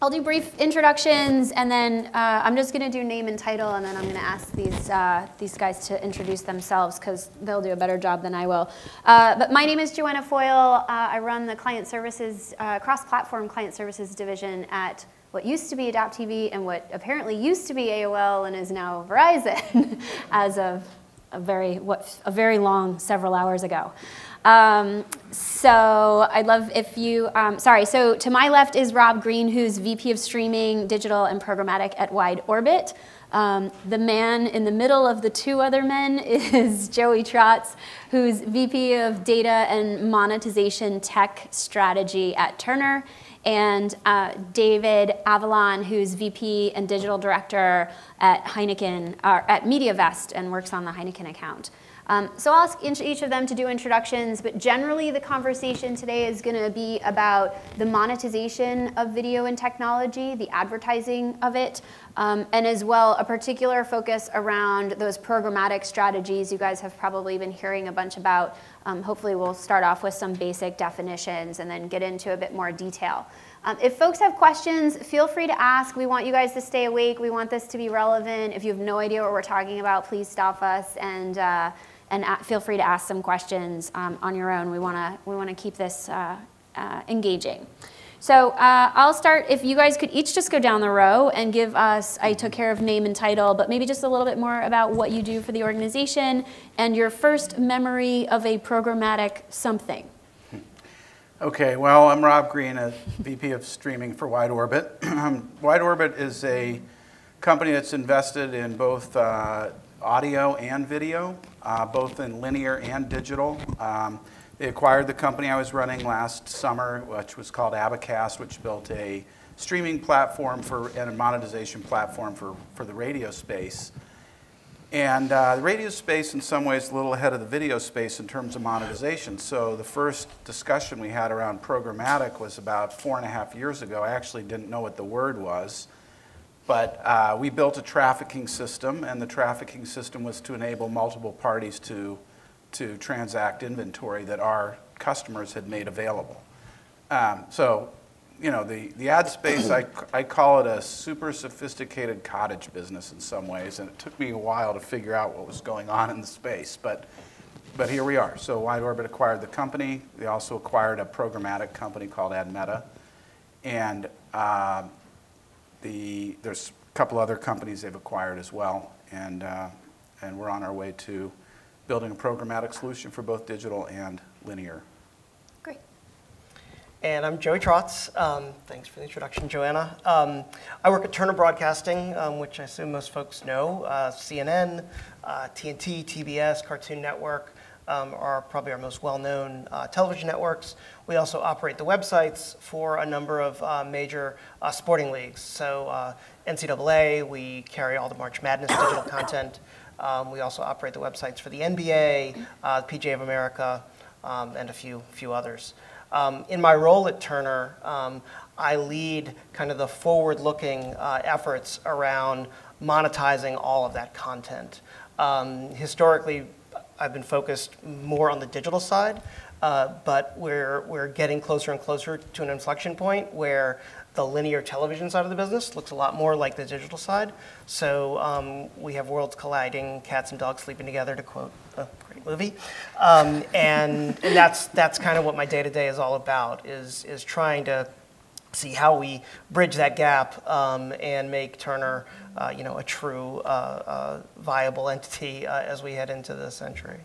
I'll do brief introductions, and then I'm just going to do name and title, and then I'm going to ask these guys to introduce themselves because they'll do a better job than I will. But my name is Joanna Foyle. I run the client services, cross-platform client services division at what used to be Adapt TV and what apparently used to be AOL and is now Verizon as of a very long several hours ago. So I'd love if you, so to my left is Rob Green, who's VP of Streaming, Digital, and Programmatic at Wide Orbit. The man in the middle of the two other men is Joey Trotz, who's VP of Data and Monetization Tech Strategy at Turner, and David Avalon, who's VP and Digital Director at Heineken, at MediaVest, and works on the Heineken account. So I'll ask each of them to do introductions, but generally the conversation today is going to be about the monetization of video and technology, the advertising of it, and as well a particular focus around those programmatic strategies you guys have probably been hearing a bunch about. Hopefully we'll start off with some basic definitions and then get into a bit more detail. If folks have questions, feel free to ask. We want you guys to stay awake. We want this to be relevant. If you have no idea what we're talking about, please stop us and feel free to ask some questions on your own. We want to keep this engaging. So I'll start. If you guys could each just go down the row and give us, I took care of name and title, but maybe just a little bit more about what you do for the organization and your first memory of a programmatic something. Okay, well, I'm Rob Green, a VP of Streaming for Wide Orbit. Wide Orbit is a company that's invested in both audio and video, both in linear and digital. They acquired the company I was running last summer, which was called Abacast, which built a streaming platform and a monetization platform for the radio space. And the radio space, in some ways, is a little ahead of the video space in terms of monetization. So the first discussion we had around programmatic was about 4.5 years ago. I actually didn't know what the word was. But we built a trafficking system, and the trafficking system was to enable multiple parties to transact inventory that our customers had made available. So, you know, the ad space, I call it a super sophisticated cottage business in some ways, and it took me a while to figure out what was going on in the space. But here we are. So Wide Orbit acquired the company. They also acquired a programmatic company called AdMeta, and there's a couple other companies they've acquired as well, and we're on our way to building a programmatic solution for both digital and linear. Great. And I'm Joey Trotz. Thanks for the introduction, Joanna. I work at Turner Broadcasting, which I assume most folks know. CNN, TNT, TBS, Cartoon Network are probably our most well-known television networks. We also operate the websites for a number of major sporting leagues. So NCAA, we carry all the March Madness digital content. We also operate the websites for the NBA, PGA of America, and a few others. In my role at Turner, I lead kind of the forward-looking efforts around monetizing all of that content. Historically, I've been focused more on the digital side, but we're getting closer and closer to an inflection point where the linear television side of the business looks a lot more like the digital side. So we have worlds colliding, cats and dogs sleeping together, to quote a great movie. And that's kind of what my day-to-day is all about, is trying to see how we bridge that gap and make Turner a true viable entity as we head into this century.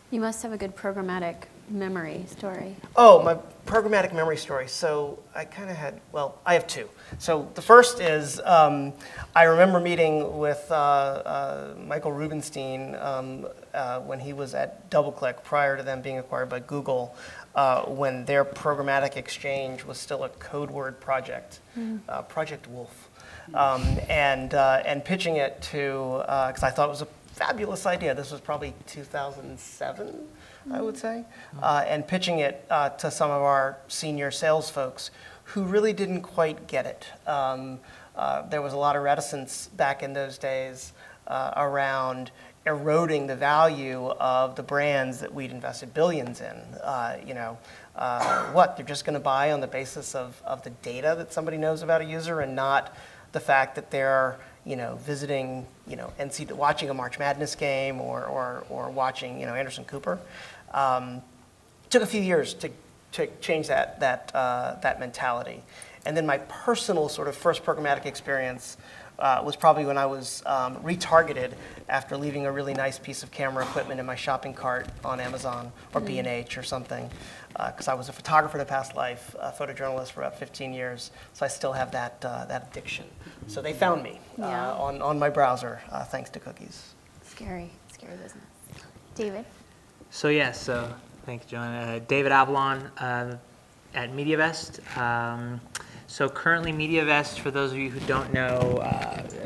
You must have a good programmatic memory story. Oh, my programmatic memory story. So I kind of had, well, I have two. So the first is I remember meeting with Michael Rubenstein when he was at DoubleClick prior to them being acquired by Google, when their programmatic exchange was still a code word project, Project Wolf, and pitching it to, because I thought it was a fabulous idea. This was probably 2007, I would say, and pitching it to some of our senior sales folks who really didn't quite get it. There was a lot of reticence back in those days around eroding the value of the brands that we'd invested billions in. what? They're just going to buy on the basis of the data that somebody knows about a user and not the fact that they're, visiting, watching a March Madness game or watching, Anderson Cooper. Took a few years to change that mentality. And then my personal sort of first programmatic experience was probably when I was retargeted after leaving a really nice piece of camera equipment in my shopping cart on Amazon or B&H or something, because I was a photographer in a past life, a photojournalist for about 15 years, so I still have that addiction. So they found me on my browser, thanks to cookies. Scary business. David? So thank you, Joanna. David Avalon at MediaVest. So currently MediaVest, for those of you who don't know,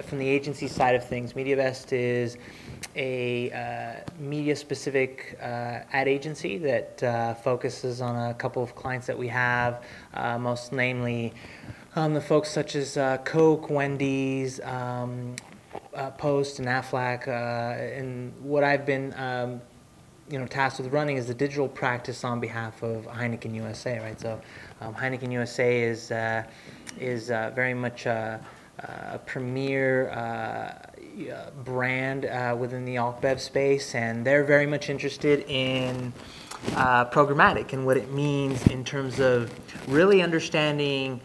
from the agency side of things, MediaVest is a media-specific ad agency that focuses on a couple of clients that we have, most namely the folks such as Coke, Wendy's, Post, and Aflac. And what I've been tasked with running is the digital practice on behalf of Heineken USA, right? So Heineken USA is very much a premier brand within the alt bev space, and they're very much interested in programmatic and what it means in terms of really understanding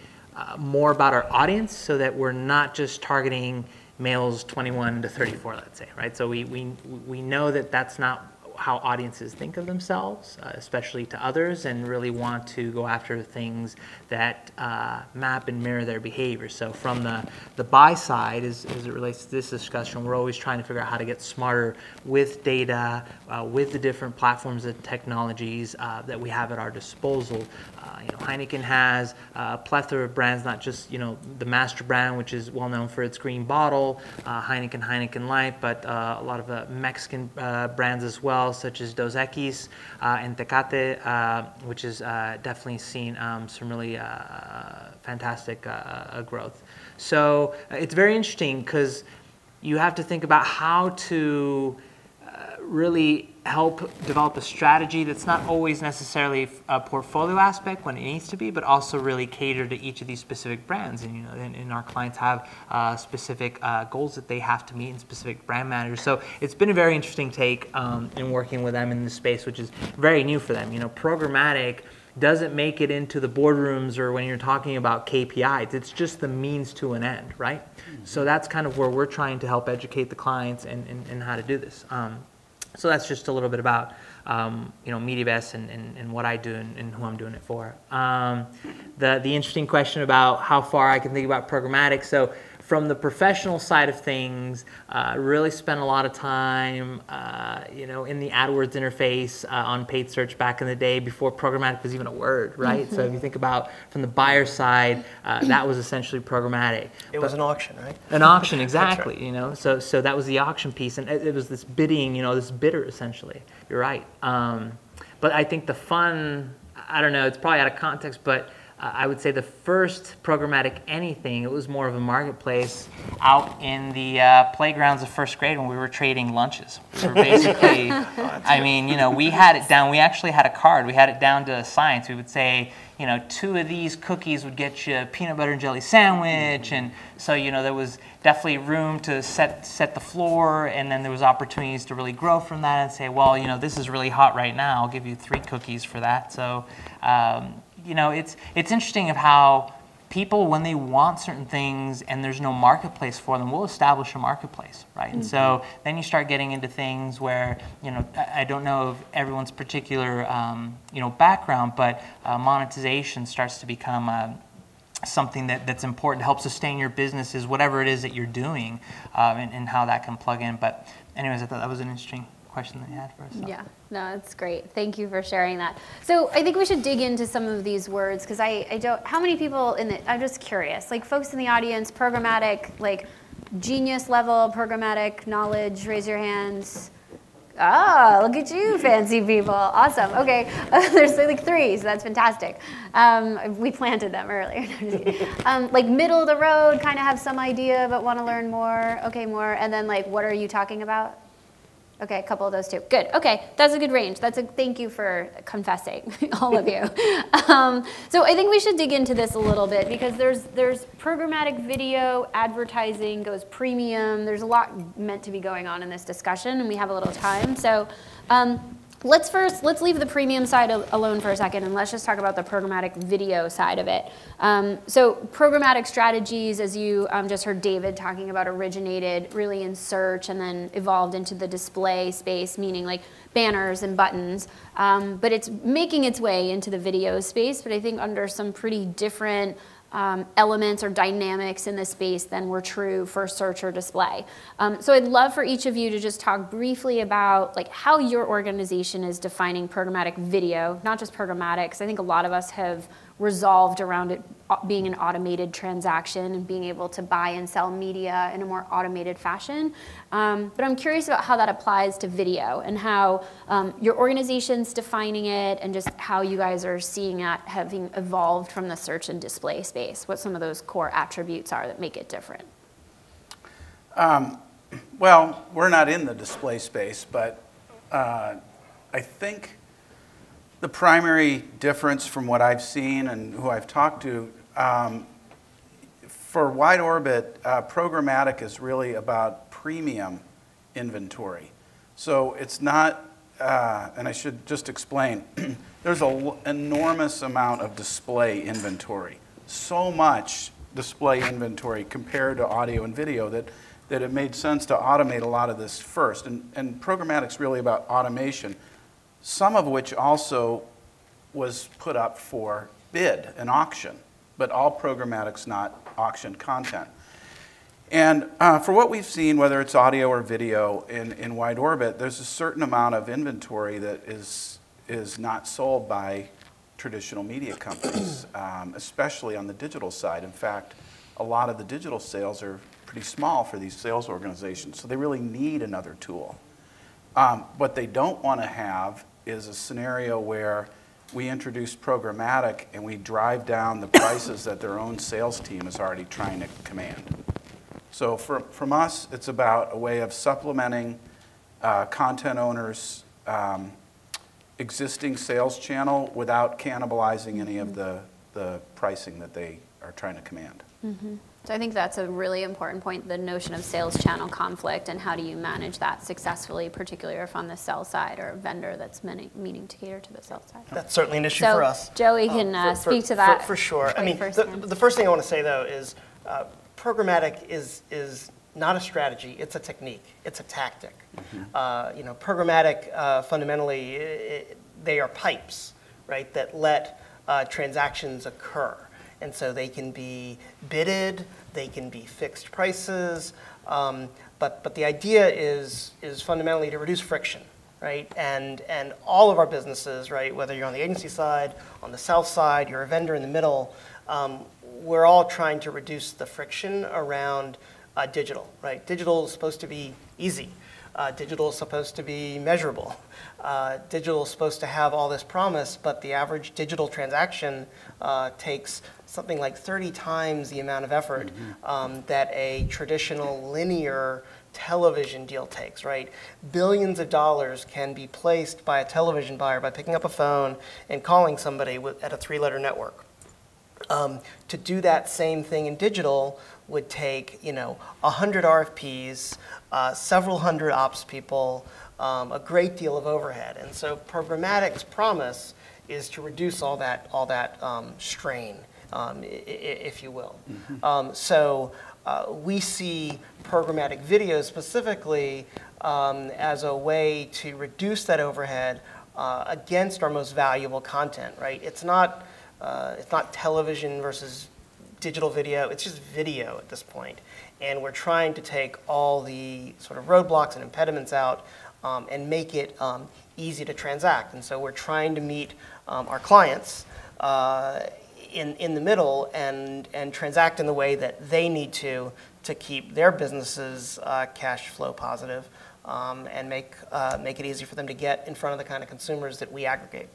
more about our audience, so that we're not just targeting males 21 to 34, let's say, right? So we know that that's not how audiences think of themselves, especially to others, and really want to go after things that map and mirror their behavior. So from the buy side, as it relates to this discussion, we're always trying to figure out how to get smarter with data, with the different platforms and technologies that we have at our disposal. Heineken has a plethora of brands, not just the master brand, which is well known for its green bottle, Heineken Light, but a lot of Mexican brands as well, such as Dos Equis and Tecate, which has definitely seen some really fantastic growth. So it's very interesting because you have to think about how to really help develop a strategy that's not always necessarily a portfolio aspect when it needs to be, but also really cater to each of these specific brands. And our clients have specific goals that they have to meet, and specific brand managers. So it's been a very interesting take in working with them in this space, which is very new for them. Programmatic doesn't make it into the boardrooms or when you're talking about KPIs. It's just the means to an end, right? So that's kind of where we're trying to help educate the clients and how to do this. So that's just a little bit about MediaVest and what I do and who I'm doing it for. The interesting question about how far I can think about programmatic. So from the professional side of things, really spent a lot of time, in the AdWords interface on paid search back in the day before programmatic was even a word, right? So if you think about from the buyer side, that was essentially programmatic. It was an auction, right? An auction, exactly. Right. So that was the auction piece, and it was this bidding, this bidder essentially. You're right. But I think the fun, I don't know, it's probably out of context, but I would say the first programmatic anything, it was more of a marketplace out in the playgrounds of first grade when we were trading lunches. So basically, we had it down. We actually had a card. We had it down to science. We would say, 2 of these cookies would get you a peanut butter and jelly sandwich. And so, there was definitely room to set the floor, and then there was opportunities to really grow from that and say, well, this is really hot right now. I'll give you 3 cookies for that. So, it's interesting of how people, when they want certain things and there's no marketplace for them, will establish a marketplace, right? And so then you start getting into things where, I don't know of everyone's particular, background, but monetization starts to become something that's important to help sustain your businesses, whatever it is that you're doing, and how that can plug in. But anyways, I thought that was an interesting question that you had for us. So. Yeah, no, it's great. Thank you for sharing that. So I think we should dig into some of these words, because I don't, how many people I'm just curious, like folks in the audience, programmatic, like genius level programmatic knowledge, raise your hands. Ah, look at you, fancy people. Awesome. Okay. There's like 3, so that's fantastic. We planted them earlier. Like middle of the road, kind of have some idea but want to learn more. Okay, more. And then like, what are you talking about? Okay, a couple of those too. Good. Okay, that's a good range. Thank you for confessing, all of you. So I think we should dig into this a little bit because there's programmatic video, advertising goes premium. There's a lot meant to be going on in this discussion, and we have a little time. So let's leave the premium side alone for a second, and let's just talk about the programmatic video side of it. So programmatic strategies, as you just heard David talking about, originated really in search and then evolved into the display space, meaning like banners and buttons. But it's making its way into the video space, but I think under some pretty different elements or dynamics in the space than were true for search or display. So I'd love for each of you to just talk briefly about like how your organization is defining programmatic video, not just programmatic, because I think a lot of us have resolved around it being an automated transaction and being able to buy and sell media in a more automated fashion. But I'm curious about how that applies to video and how your organization's defining it and just how you guys are seeing that having evolved from the search and display space, what some of those core attributes are that make it different. Well, we're not in the display space, but I think the primary difference from what I've seen and who I've talked to, for wide orbit, programmatic is really about premium inventory. So it's not, and I should just explain, there's an enormous amount of display inventory. So much display inventory compared to audio and video that it made sense to automate a lot of this first. And programmatic's really about automation, some of which also was put up for bid and auction, but all programmatic's not auction content. And for what we've seen, whether it's audio or video in wide orbit, there's a certain amount of inventory that is not sold by traditional media companies, especially on the digital side. In fact, a lot of the digital sales are pretty small for these sales organizations, so they really need another tool. What they don't want to have is a scenario where we introduce programmatic and we drive down the prices that their own sales team is already trying to command. So from us, it's about a way of supplementing content owners' existing sales channel without cannibalizing any of the pricing that they are trying to command. Mm-hmm. So I think that's a really important point, the notion of sales channel conflict and how do you manage that successfully, particularly if on the sell side or a vendor that's meaning to cater to the sell side. That's certainly an issue for us. Joey can speak to that. For sure. I mean, the first thing I want to say, though, is programmatic is not a strategy. It's a technique. It's a tactic. Mm-hmm. Programmatic, fundamentally, they are pipes, right, that let transactions occur. And so they can be bidded, they can be fixed prices, but the idea is fundamentally to reduce friction, right? And all of our businesses, right, whether you're on the agency side, on the sell side, you're a vendor in the middle, we're all trying to reduce the friction around digital, right? Digital is supposed to be easy. Digital is supposed to be measurable. Digital is supposed to have all this promise, but the average digital transaction takes something like 30 times the amount of effort that a traditional linear television deal takes, right? Billions of dollars can be placed by a television buyer by picking up a phone and calling somebody at a 3-letter network. To do that same thing in digital would take, 100 RFPs, several hundred ops people, a great deal of overhead. And so programmatic's promise is to reduce all that strain, if you will. Mm-hmm. We see programmatic video specifically as a way to reduce that overhead against our most valuable content, right? It's not television versus digital video, it's just video at this point. And we're trying to take all the sort of roadblocks and impediments out and make it easy to transact. And so we're trying to meet our clients in the middle and transact in the way that they need to keep their businesses cash flow positive and make it easy for them to get in front of the kind of consumers that we aggregate.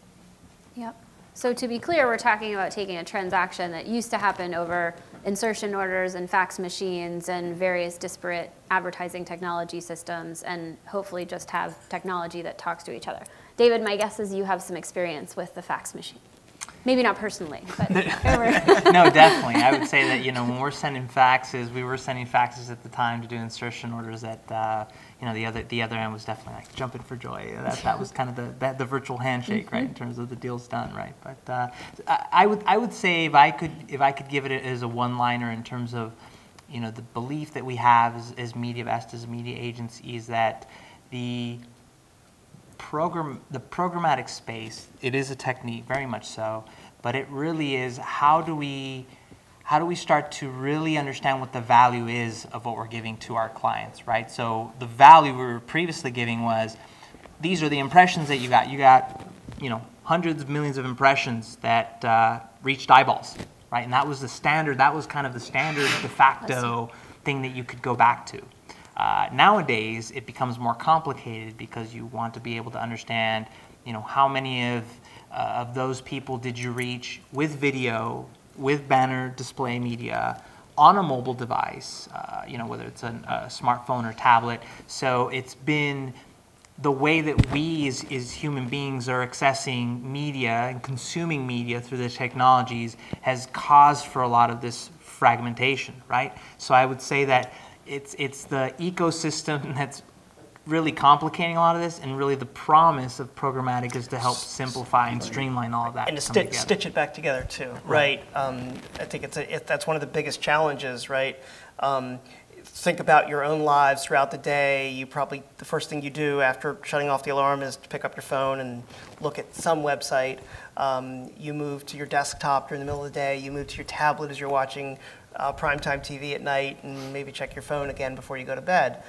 Yep. So to be clear, we're talking about taking a transaction that used to happen over insertion orders and fax machines and various disparate advertising technology systems, and hopefully just have technology that talks to each other. David, my guess is you have some experience with the fax machine. Maybe not personally, but No, definitely. I would say that, you know, when we're sending faxes, we were sending faxes at the time to do insertion orders that, you know, the other end was definitely like jumping for joy. That was kind of the virtual handshake, right, in terms of the deal's done, right? But I would say if I could give it as a one-liner in terms of, you know, the belief that we have as MediaVest, as a media agency, is that the programmatic space, it is a technique, very much so, but it really is how do we start to really understand what the value is of what we're giving to our clients, right? So the value we were previously giving was, these are the impressions that you got. You got, you know, hundreds of millions of impressions that reached eyeballs, right? And that was the standard, that was kind of the standard de facto thing that you could go back to. Nowadays, it becomes more complicated because you want to be able to understand, you know, how many of those people did you reach with video, with banner display media, on a mobile device, you know, whether it's a smartphone or tablet. So it's been the way that we as human beings are accessing media and consuming media through the technologies has caused for a lot of this fragmentation, right? So I would say that it's the ecosystem that's really complicating a lot of this, and really the promise of programmatic is to help simplify and streamline all of that. And to stitch it back together too, right? I think that's one of the biggest challenges, right? Think about your own lives throughout the day. You probably, the first thing you do after shutting off the alarm is to pick up your phone and look at some website. You move to your desktop during the middle of the day. You move to your tablet as you're watching primetime TV at night, and maybe check your phone again before you go to bed.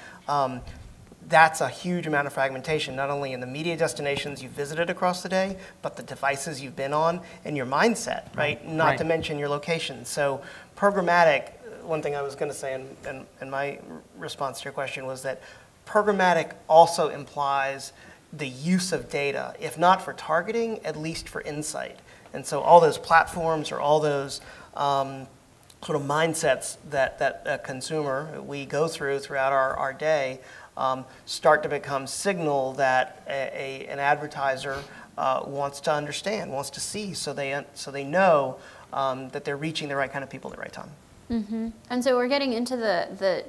That's a huge amount of fragmentation, not only in the media destinations you've visited across the day, but the devices you've been on and your mindset, right? Not to mention your location. So programmatic, one thing I was going to say in my response to your question was that programmatic also implies the use of data, if not for targeting, at least for insight. And so all those platforms or all those sort of mindsets that a consumer, we go throughout our day, start to become signal that an advertiser wants to understand, wants to see, so they know that they're reaching the right kind of people at the right time. Mm-hmm. And so we're getting into the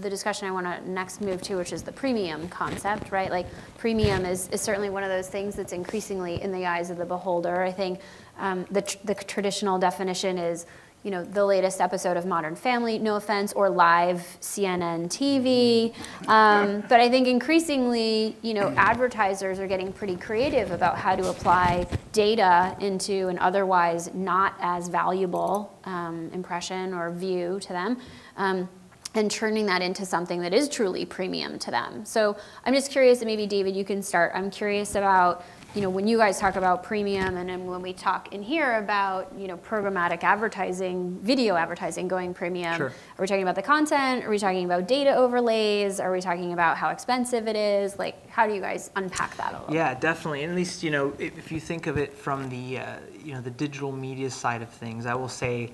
discussion I want to next move to, which is the premium concept, right? Like premium is certainly one of those things that's increasingly in the eyes of the beholder. I think the traditional definition is, you know, the latest episode of Modern Family, no offense, or live CNN TV. But I think increasingly, you know, advertisers are getting pretty creative about how to apply data into an otherwise not as valuable impression or view to them, and turning that into something that is truly premium to them. So I'm just curious, and maybe David, you can start. I'm curious about, you know, when you guys talk about premium, and then when we talk in here about, you know, programmatic advertising, video advertising going premium, Sure. Are we talking about the content? Are we talking about data overlays? Are we talking about how expensive it is? Like, how do you guys unpack that a little? Yeah, definitely. And at least, you know, if you think of it from the, you know, the digital media side of things, I will say,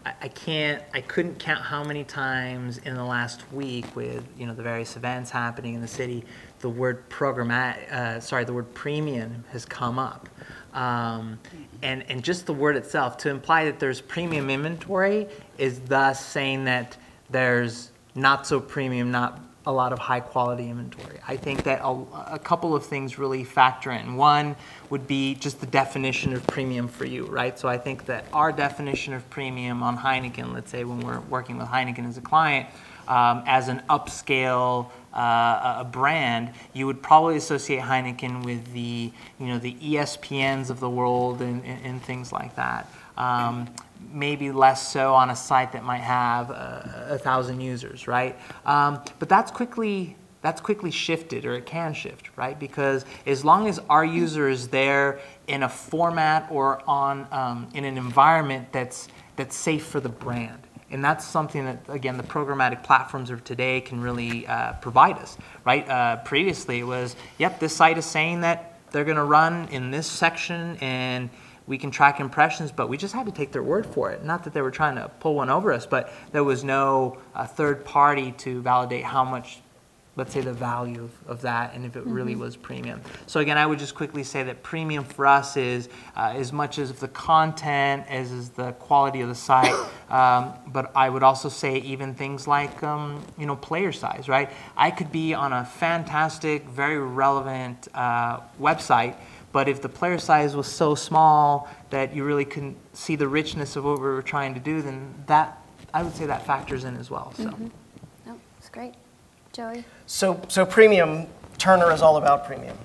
I couldn't count how many times in the last week with, you know, the various events happening in the city, the word the word premium has come up. And just the word itself, to imply that there's premium inventory is thus saying that there's not so premium, not a lot of high quality inventory. I think that a couple of things really factor in. One would be just the definition of premium for you, right? So I think that our definition of premium on Heineken, let's say when we're working with Heineken as a client, as an upscale a brand, you would probably associate Heineken with the, you know, the ESPNs of the world and things like that. Maybe less so on a site that might have 1,000 users, right? But that's quickly shifted, or it can shift, right? Because as long as our user is there in a format or on in an environment that's safe for the brand, and that's something that, again, the programmatic platforms of today can really provide us, right? Previously, it was, yep, this site is saying that they're going to run in this section, and we can track impressions, but we just had to take their word for it. Not that they were trying to pull one over us, but there was no third party to validate how much, let's say, the value of that, and if it really was premium. So again, I would just quickly say that premium for us is as much as the content as is the quality of the site, but I would also say even things like player size, right? I could be on a fantastic, very relevant website, but if the player size was so small that you really couldn't see the richness of what we were trying to do, then that, I would say, that factors in as well. So. No, it's great. Joey? So premium, Turner is all about premium.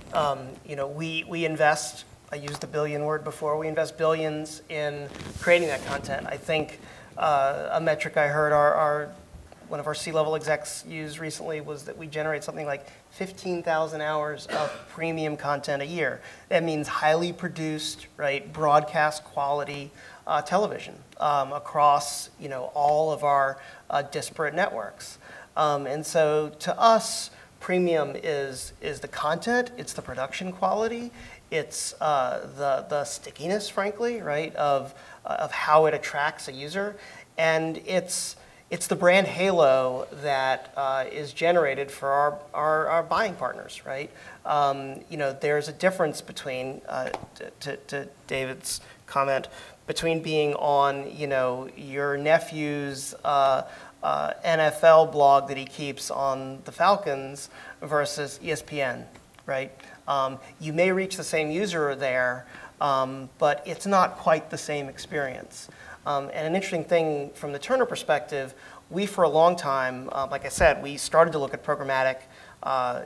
We invest, I used the billion word before, we invest billions in creating that content. I think a metric I heard one of our C-level execs use recently was that we generate something like 15,000 hours of premium content a year. That means highly produced, right, broadcast quality television across all of our disparate networks. And so to us, premium is the content, it's the production quality, it's the stickiness, frankly, right, of how it attracts a user, and it's the brand halo that is generated for our buying partners, right? There's a difference between, to David's comment, between being on, your nephew's NFL blog that he keeps on the Falcons versus ESPN, right? You may reach the same user there, but it's not quite the same experience. And an interesting thing from the Turner perspective, we for a long time, like I said, we started to look at programmatic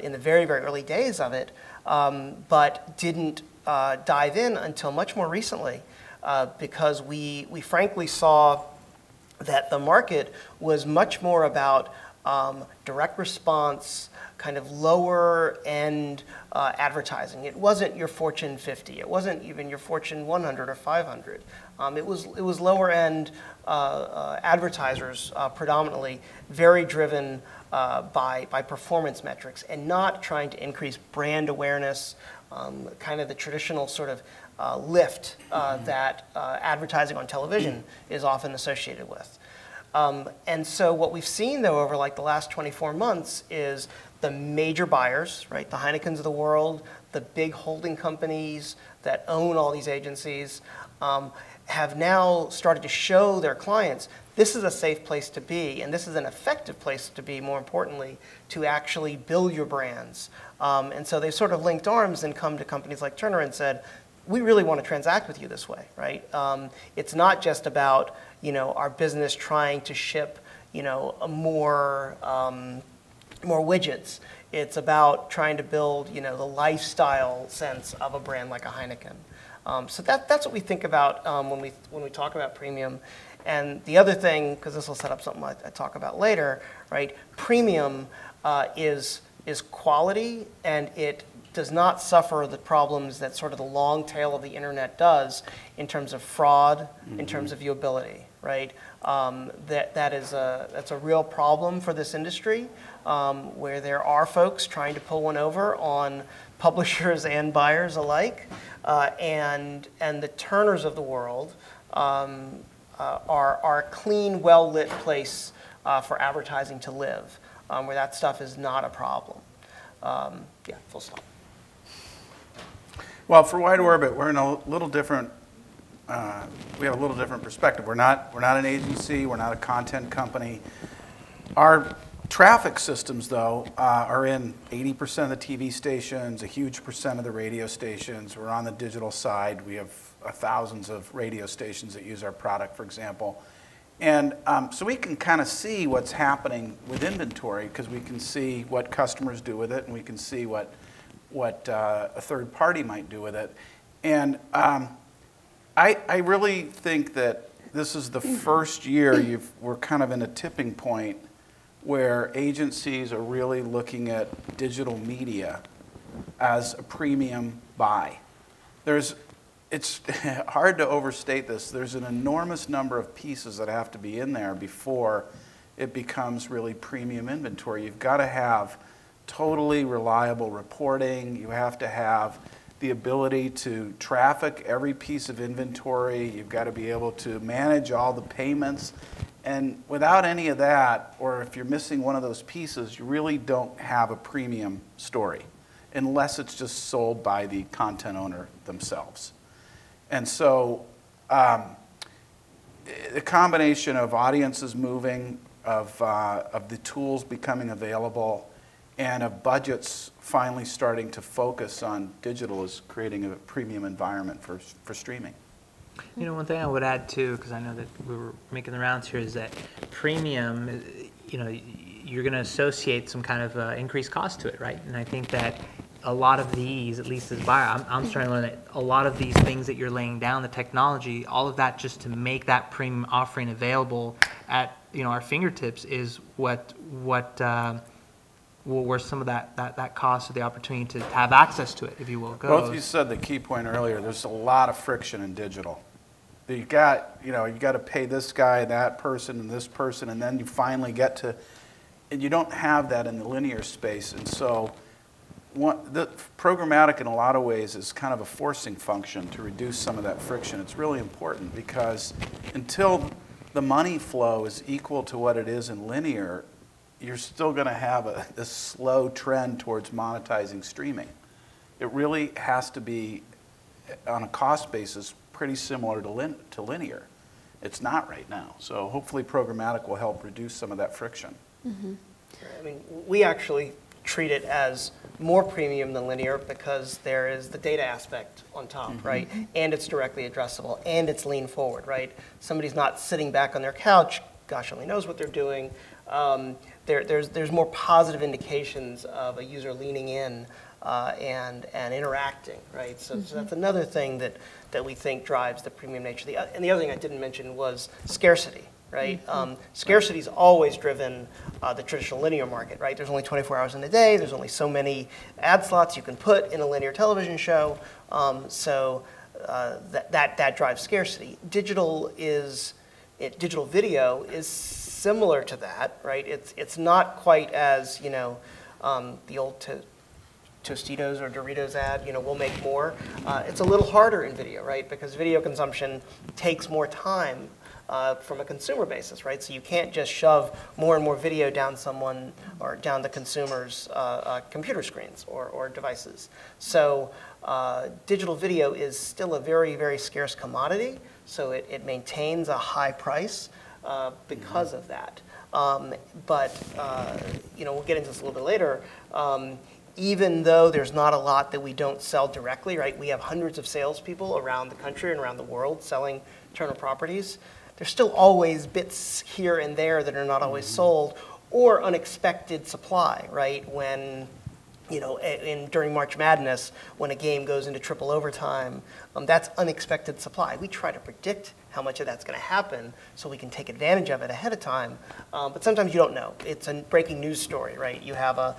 in the very, very early days of it, but didn't dive in until much more recently because we frankly saw that the market was much more about direct response, kind of lower end advertising. It wasn't your Fortune 50. It wasn't even your Fortune 100 or 500. It was lower end advertisers predominantly, very driven by performance metrics and not trying to increase brand awareness, kind of the traditional sort of lift that advertising on television is often associated with. And so what we've seen, though, over like the last 24 months is the major buyers, right, the Heinekens of the world, the big holding companies that own all these agencies, have now started to show their clients this is a safe place to be, and this is an effective place to be, more importantly, to actually build your brands. And so they've sort of linked arms and come to companies like Turner and said, we really want to transact with you this way, right? It's not just about our business trying to ship more widgets. It's about trying to build the lifestyle sense of a brand like a Heineken. So that's what we think about when we talk about premium. And the other thing, because this will set up something I talk about later, right? Premium is quality, and it does not suffer the problems that sort of the long tail of the internet does in terms of fraud, in terms of viewability, right? That's a real problem for this industry, where there are folks trying to pull one over on publishers and buyers alike, and the Turners of the world are a clean, well-lit place for advertising to live, where that stuff is not a problem. Yeah, full stop. Well, for Wide Orbit, we're in a little different. We have a little different perspective. We're not an agency. We're not a content company. Our traffic systems, though, are in 80% of the TV stations, a huge percent of the radio stations. We're on the digital side. We have thousands of radio stations that use our product, for example. And so we can kind of see what's happening with inventory because we can see what customers do with it, and we can see what a third party might do with it. And I really think that this is the first year we're kind of in a tipping point where agencies are really looking at digital media as a premium buy. It's hard to overstate this. There's an enormous number of pieces that have to be in there before it becomes really premium inventory. You've got to have totally reliable reporting. You have to have the ability to traffic every piece of inventory. You've got to be able to manage all the payments. And without any of that, or if you're missing one of those pieces, you really don't have a premium story, unless it's just sold by the content owner themselves. And so the combination of audiences moving, of the tools becoming available, and of budgets finally starting to focus on digital is creating a premium environment for streaming. You know, one thing I would add too, because I know that we were making the rounds here, is that premium, you know, you're going to associate some kind of increased cost to it, right? And I think that a lot of these, at least as a buyer, I'm starting to learn that a lot of these things that you're laying down, the technology, all of that just to make that premium offering available at, you know, our fingertips is where some of that cost or the opportunity to have access to it, if you will, goes. Both of you said the key point earlier. There's a lot of friction in digital. You got to pay this guy, that person, and then you finally get to, and you don't have that in the linear space. And so, the programmatic in a lot of ways is kind of a forcing function to reduce some of that friction. It's really important because until the money flow is equal to what it is in linear, you're still going to have this slow trend towards monetizing streaming. It really has to be, on a cost basis, pretty similar to linear. It's not right now. So hopefully programmatic will help reduce some of that friction. Mm-hmm. I mean, we actually treat it as more premium than linear because there is the data aspect on top, mm-hmm. right? And it's directly addressable, and it's lean forward, right? Somebody's not sitting back on their couch, gosh only knows what they're doing. There's more positive indications of a user leaning in and interacting, right? So, mm-hmm. so that's another thing that we think drives the premium nature. And the other thing I didn't mention was scarcity, right? Mm-hmm. Scarcity's always driven the traditional linear market, right? There's only 24 hours in a day. There's only so many ad slots you can put in a linear television show. So that drives scarcity. Digital video is similar to that, right? It's not quite as, you know, the old Tostitos or Doritos ad, you know, we'll make more. It's a little harder in video, right? Because video consumption takes more time from a consumer basis, right? So you can't just shove more and more video down someone or down the consumer's computer screens or devices. So digital video is still a very, very scarce commodity. So it maintains a high price because of that. But you know, we'll get into this a little bit later. Even though there's not a lot that we don't sell directly, right? We have hundreds of salespeople around the country and around the world selling Turner properties. There's still always bits here and there that are not always sold, or unexpected supply, right? When, you know, during March Madness, when a game goes into triple overtime, that's unexpected supply. We try to predict how much of that's going to happen so we can take advantage of it ahead of time. But sometimes you don't know. It's a breaking news story, right? You have a,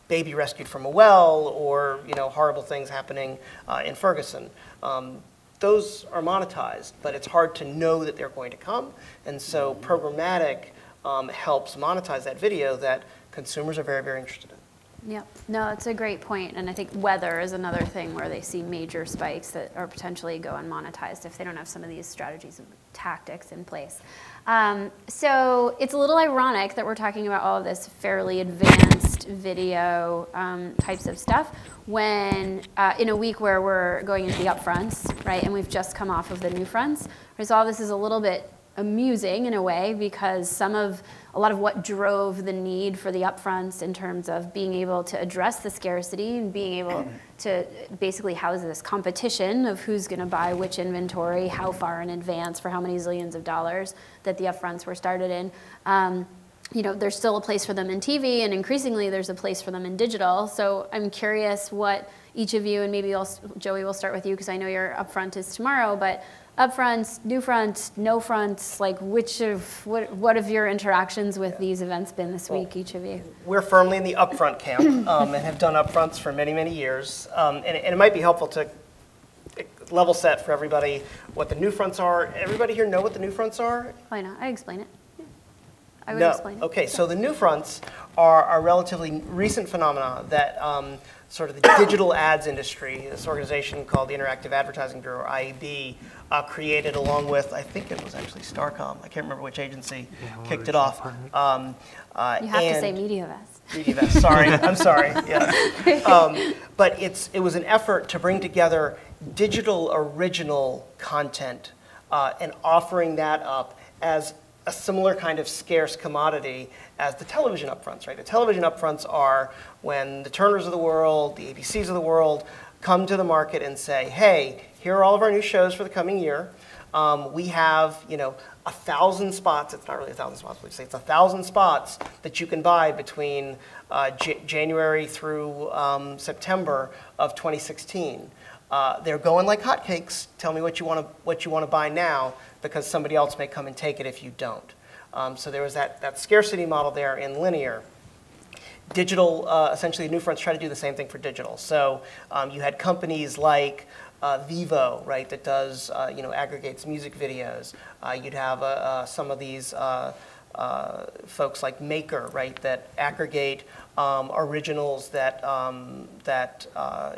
baby rescued from a well, or, you know, horrible things happening in Ferguson. Those are monetized, but it's hard to know that they're going to come. And so programmatic helps monetize that video that consumers are very, very interested in. Yep. No, it's a great point. And I think weather is another thing where they see major spikes that are potentially go unmonetized if they don't have some of these strategies and tactics in place. So it's a little ironic that we're talking about all of this fairly advanced video types of stuff when in a week where we're going into the upfronts, right? And we've just come off of the new fronts. So all this is a little bit amusing in a way because a lot of what drove the need for the upfronts in terms of being able to address the scarcity and being able to basically house this competition of who's going to buy which inventory, how far in advance, for how many zillions of dollars that the upfronts were started in. You know, there's still a place for them in TV, and increasingly there's a place for them in digital. So I'm curious what each of you, and maybe Joey, we'll start with you because I know your upfront is tomorrow, but upfronts, new fronts, no fronts, like what have your interactions with these events been this week, each of you? We're firmly in the upfront camp and have done upfronts for many, many years. And it might be helpful to level set for everybody what the new fronts are. Everybody here know what the new fronts are? Why not? I explain it. Yeah. I would no. explain it. Okay, so the new fronts are a relatively recent phenomena that sort of the digital ads industry. This organization called the Interactive Advertising Bureau, IAB, created along with, I think it was actually Starcom. I can't remember which agency kicked it off. You have to say MediaVest. MediaVest, sorry, I'm sorry. Yeah. But it was an effort to bring together digital original content and offering that up as a similar kind of scarce commodity as the television upfronts, right? The television upfronts are when the Turners of the world, the ABCs of the world come to the market and say, hey, here are all of our new shows for the coming year. We have, 1,000 spots. It's not really 1,000 spots, but we say it's 1,000 spots that you can buy between January through September of 2016. They're going like hotcakes. Tell me what you want to buy now, because somebody else may come and take it if you don't. So there was that scarcity model there in linear. Digital, essentially, the NewFronts try to do the same thing for digital. So you had companies like Vivo, right, that does, aggregates music videos. You'd have some of these folks like Maker, right, that aggregate originals that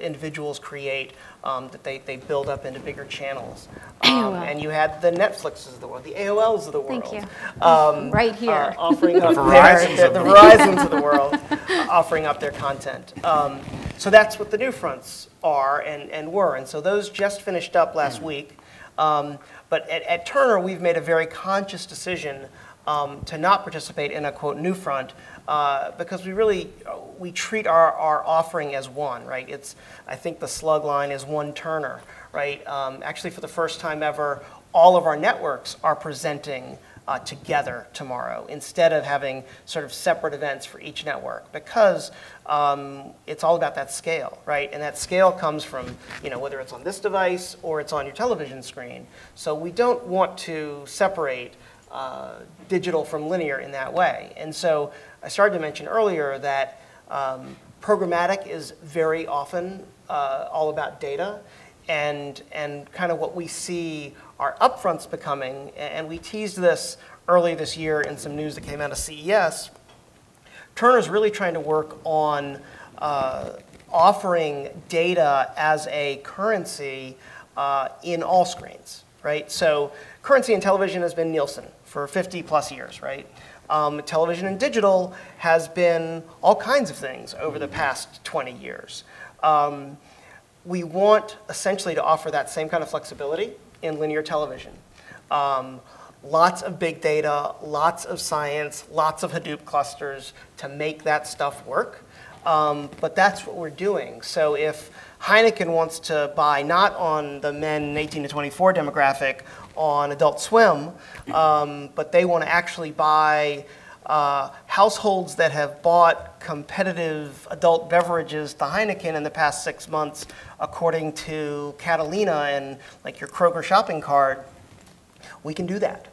individuals create, that they build up into bigger channels. And you had the Netflixes of the world, the AOLs of the world. Thank you. Right here. Offering up the Verizons of the world, offering up their content. So that's what the NewFronts are and were. And so those just finished up last week. But at Turner, we've made a very conscious decision to not participate in a, quote, new front, because we treat our offering as one, right? I think the slug line is one Turner, right? Actually, for the first time ever, all of our networks are presenting together tomorrow, instead of having sort of separate events for each network, because it's all about that scale, right? And that scale comes from, whether it's on this device or it's on your television screen. So we don't want to separate digital from linear in that way. And so I started to mention earlier that programmatic is very often all about data, and kind of what we see our upfronts becoming, and we teased this early this year in some news that came out of CES. Turner's really trying to work on offering data as a currency in all screens, right? So currency in television has been Nielsen for 50 plus years, right? Television and digital has been all kinds of things over the past 20 years. We want essentially to offer that same kind of flexibility in linear television. Lots of big data, lots of science, lots of Hadoop clusters to make that stuff work. But that's what we're doing. So if Heineken wants to buy not on the men 18 to 24 demographic on Adult Swim, but they want to actually buy households that have bought competitive adult beverages to Heineken in the past 6 months, according to Catalina and like your Kroger shopping cart, we can do that.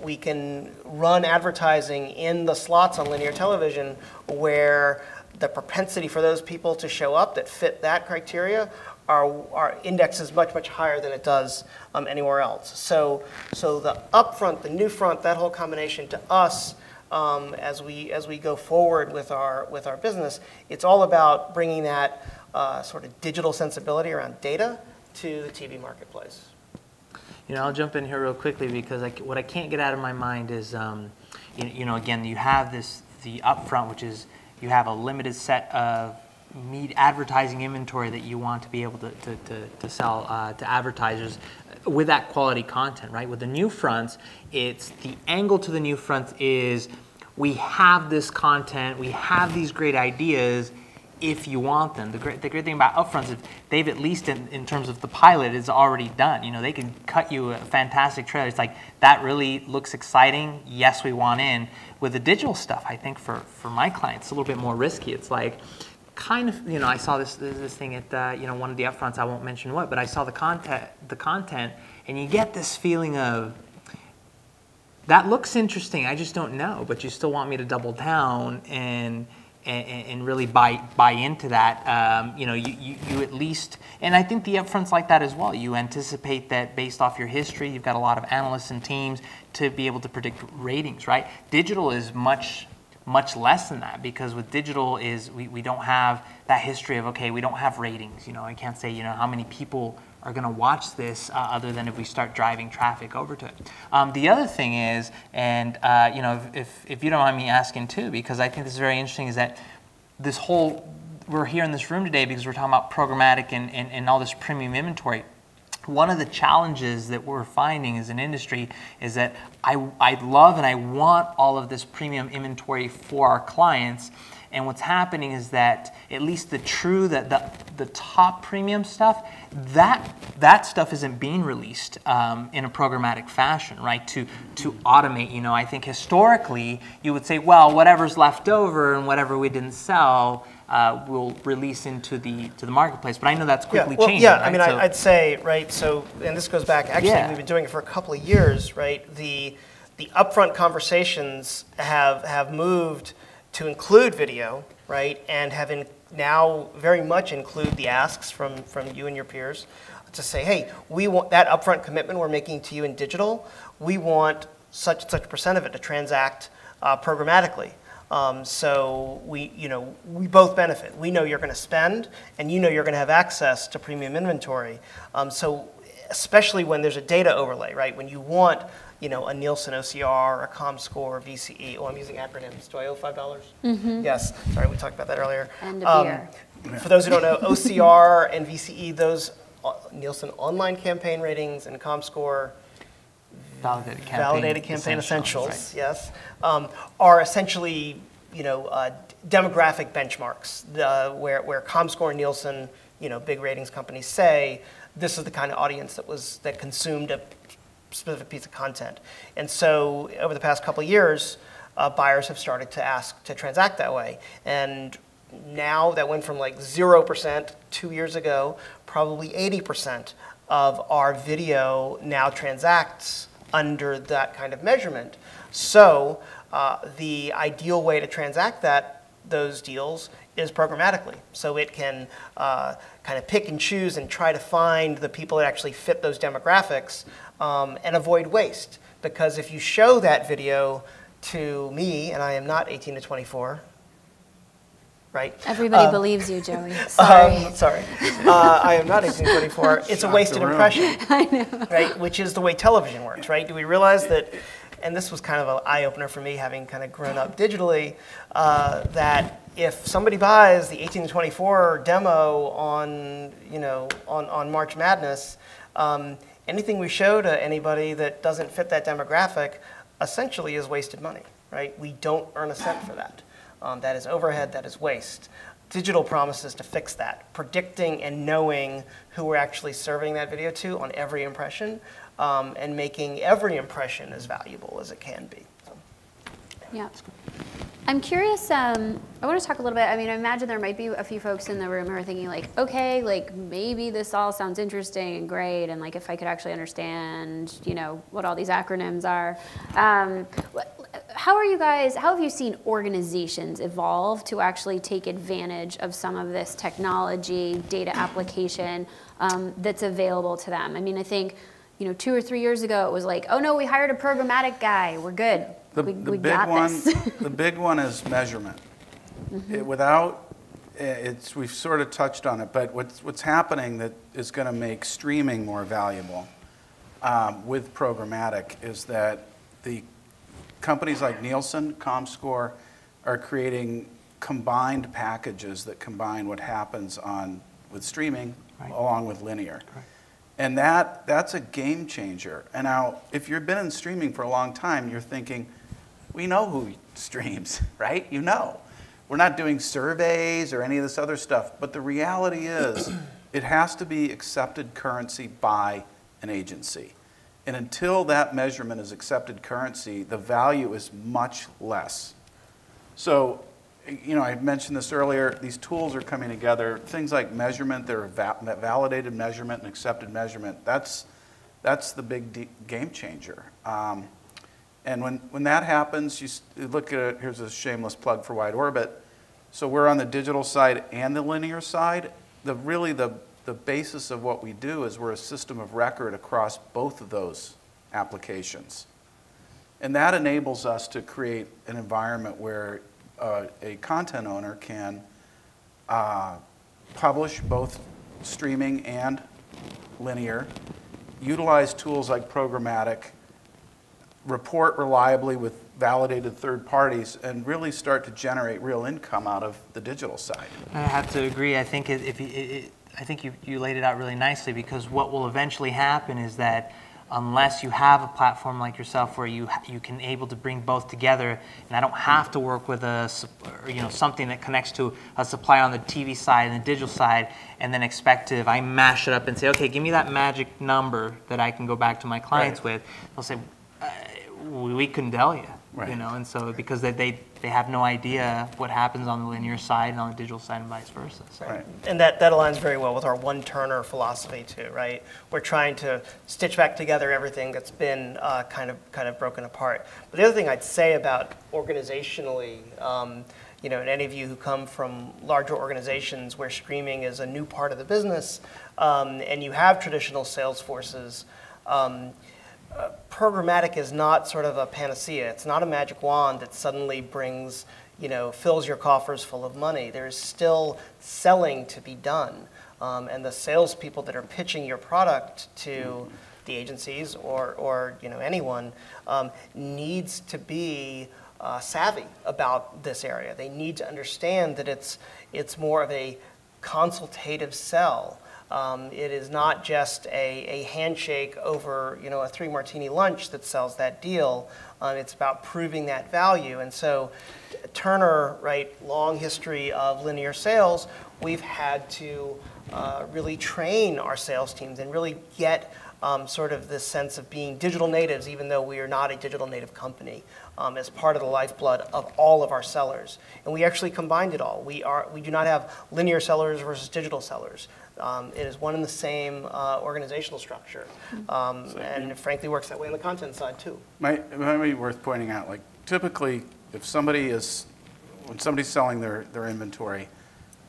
We can run advertising in the slots on linear television where the propensity for those people to show up that fit that criteria our index is much, much higher than it does anywhere else. So the upfront, the new front, that whole combination to us, as we go forward with our business, it's all about bringing that sort of digital sensibility around data to the TV marketplace. I'll jump in here real quickly because what I can't get out of my mind is, again, you have the upfront, which is you have a limited set of advertising inventory that you want to be able to sell to advertisers with that quality content, right? With the new fronts, it's the angle to the new fronts is we have this content, we have these great ideas if you want them. The great thing about upfronts is they've at least in terms of the pilot is already done. They can cut you a fantastic trailer. It's like, that really looks exciting. Yes, we want in. With the digital stuff, I think for my clients, it's a little bit more risky. It's like, kind of, I saw this thing at one of the upfronts. I won't mention what, but I saw the content, and you get this feeling of that looks interesting. I just don't know, but you still want me to double down and really buy into that. You at least, and I think the upfronts like that as well. You anticipate that based off your history, you've got a lot of analysts and teams to be able to predict ratings, right? Digital is much much less than that, because with digital is we don't have that history of, okay, we don't have ratings. I can't say, how many people are going to watch this other than if we start driving traffic over to it. The other thing is, and if you don't mind me asking too, because I think this is very interesting, is that we're here in this room today because we're talking about programmatic and all this premium inventory. One of the challenges that we're finding as an industry is that I love and I want all of this premium inventory for our clients. And what's happening is that at least the top premium stuff, that stuff isn't being released in a programmatic fashion, right? To automate, I think historically you would say, well, whatever's left over and whatever we didn't sell, we'll release into the marketplace. But I know that's quickly changing. Yeah, right? I mean, I'd say, right, so, and this goes back, actually, we've been doing it for a couple of years, right? The upfront conversations have moved to include video, right, and now very much include the asks from you and your peers to say, hey, we want that upfront commitment we're making to you in digital, we want such and such % of it to transact programmatically. So we both benefit. We know you're going to spend, and you're going to have access to premium inventory. So especially when there's a data overlay, right, when you want a Nielsen OCR, a ComScore, VCE. Oh, I'm using acronyms. Do I owe $5? Mm-hmm. Yes. Sorry, we talked about that earlier. End of year. For those who don't know, OCR and VCE, those Nielsen online campaign ratings and ComScore, Validated Campaign Essentials, right. Yes, are essentially demographic benchmarks where ComScore and Nielsen, big ratings companies say this is the kind of audience that consumed a specific piece of content. And so over the past couple of years, buyers have started to ask to transact that way. And now that went from like 0% 2 years ago, probably 80% of our video now transacts under that kind of measurement. So the ideal way to transact those deals is programmatically. So it can kind of pick and choose and try to find the people that actually fit those demographics and avoid waste. Because if you show that video to me, and I am not 18 to 24, right? Everybody believes you, Joey. Sorry. Sorry. I am not 18 to 24. It's a wasted impression. I know. Right? Which is the way television works, right? Do we realize that, and this was kind of an eye-opener for me, having kind of grown up digitally, that if somebody buys the 18 to 24 demo on March Madness, anything we show to anybody that doesn't fit that demographic essentially is wasted money, right? We don't earn a cent for that. That is overhead, that is waste. Digital promises to fix that, predicting and knowing who we're actually serving that video to on every impression, and making every impression as valuable as it can be. So. Yeah. I'm curious, I want to talk a little bit, I mean, I imagine there might be a few folks in the room who are thinking like, okay, like maybe this all sounds interesting and great, and like if I could actually understand, what all these acronyms are. How have you seen organizations evolve to actually take advantage of some of this technology, data application that's available to them? I mean, I think, 2 or 3 years ago, it was like, oh no, we hired a programmatic guy, we're good. We got this. The big one is measurement. Mm-hmm. We've sort of touched on it, but what's happening that is going to make streaming more valuable with programmatic is that the companies like Nielsen, ComScore are creating combined packages that combine what happens with streaming along with linear. Right. And that's a game changer. And now, if you've been in streaming for a long time, you're thinking, we know who streams, right? We're not doing surveys or any of this other stuff. But the reality is, it has to be accepted currency by an agency. And until that measurement is accepted currency, the value is much less. So, I mentioned this earlier, these tools are coming together. Things like measurement, they're validated measurement and accepted measurement. That's the big game changer. And when that happens, you look at it, here's a shameless plug for Wide Orbit. So we're on the digital side and the linear side. The basis of what we do is we're a system of record across both of those applications. And that enables us to create an environment where a content owner can publish both streaming and linear, utilize tools like Programmatic, report reliably with validated third parties, and really start to generate real income out of the digital side. I have to agree. I think I think you laid it out really nicely, because what will eventually happen is that unless you have a platform like yourself where you can able to bring both together, and I don't have to work with something that connects to a supplier on the TV side and the digital side, and then expect to, if I mash it up and say, okay, give me that magic number that I can go back to my clients with, they'll say, we couldn't tell you. Right. And so because they have no idea what happens on the linear side and on the digital side and vice versa. So. Right. And that aligns very well with our one Turner philosophy too, right? We're trying to stitch back together everything that's been kind of broken apart. But the other thing I'd say about organizationally, and any of you who come from larger organizations where streaming is a new part of the business, and you have traditional sales forces, programmatic is not sort of a panacea. It's not a magic wand that suddenly brings, fills your coffers full of money. There's still selling to be done. And the salespeople that are pitching your product to the agencies or anyone needs to be savvy about this area. They need to understand that it's more of a consultative sell. It is not just a handshake over a 3-martini lunch that sells that deal. It's about proving that value. And so Turner, right, long history of linear sales, we've had to really train our sales teams and really get sort of this sense of being digital natives, even though we are not a digital native company, as part of the lifeblood of all of our sellers. And we actually combined it all. We do not have linear sellers versus digital sellers. It is one and the same organizational structure, and it frankly works that way on the content side too. It might be worth pointing out, like typically, when somebody's selling their inventory,